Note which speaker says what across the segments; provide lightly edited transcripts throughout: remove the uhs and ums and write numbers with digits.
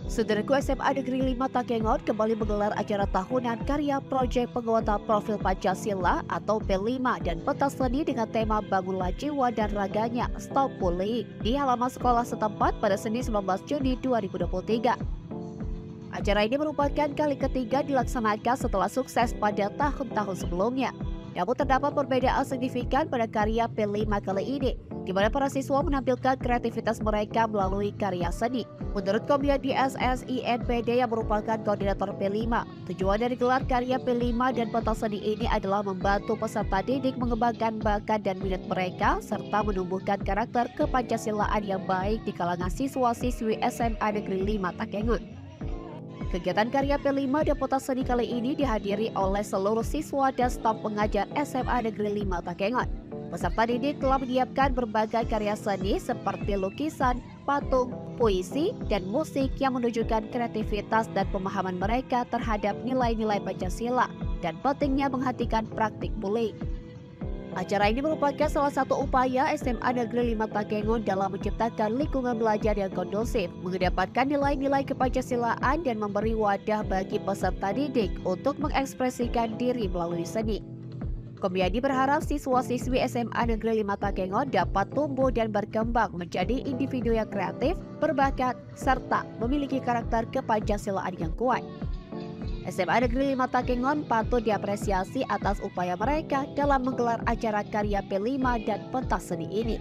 Speaker 1: Saudaraku, SMA Negeri 5 Takengon kembali menggelar acara tahunan karya proyek penguatan profil Pancasila atau P5 dan pentas seni dengan tema Bangunlah Jiwa dan Raganya Stop Bullying di halaman sekolah setempat pada Senin 19 Juni 2023. Acara ini merupakan kali ketiga dilaksanakan setelah sukses pada tahun-tahun sebelumnya. Namun terdapat perbedaan signifikan pada karya P5 kali ini, di mana para siswa menampilkan kreativitas mereka melalui karya seni. Menurut Komisi SSINPD yang merupakan koordinator P5, tujuan dari gelar karya P5 dan pentas seni ini adalah membantu peserta didik mengembangkan bakat dan minat mereka, serta menumbuhkan karakter kepancasilaan yang baik di kalangan siswa-siswi SMA Negeri 5 Takengon. Kegiatan karya P5 dan pentas seni kali ini dihadiri oleh seluruh siswa dan staf pengajar SMA Negeri 5 Takengon. Peserta didik telah menyiapkan berbagai karya seni seperti lukisan, patung, puisi, dan musik yang menunjukkan kreativitas dan pemahaman mereka terhadap nilai-nilai Pancasila dan pentingnya menghentikan praktik bullying. Acara ini merupakan salah satu upaya SMA Negeri 5 Takengon dalam menciptakan lingkungan belajar yang kondusif, mengedepankan nilai-nilai kepancasilaan dan memberi wadah bagi peserta didik untuk mengekspresikan diri melalui seni. Komisi berharap siswa-siswi SMA Negeri 5 Takengon dapat tumbuh dan berkembang menjadi individu yang kreatif, berbakat, serta memiliki karakter kepancasilaan yang kuat. SMA Negeri 5 Takengon patut diapresiasi atas upaya mereka dalam menggelar acara karya P5 dan pentas seni ini.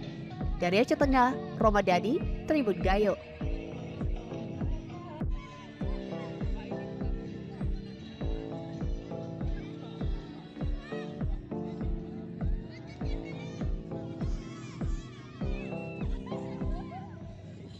Speaker 1: Dari Aceh Tengah, Romadani, Tribun Gayo.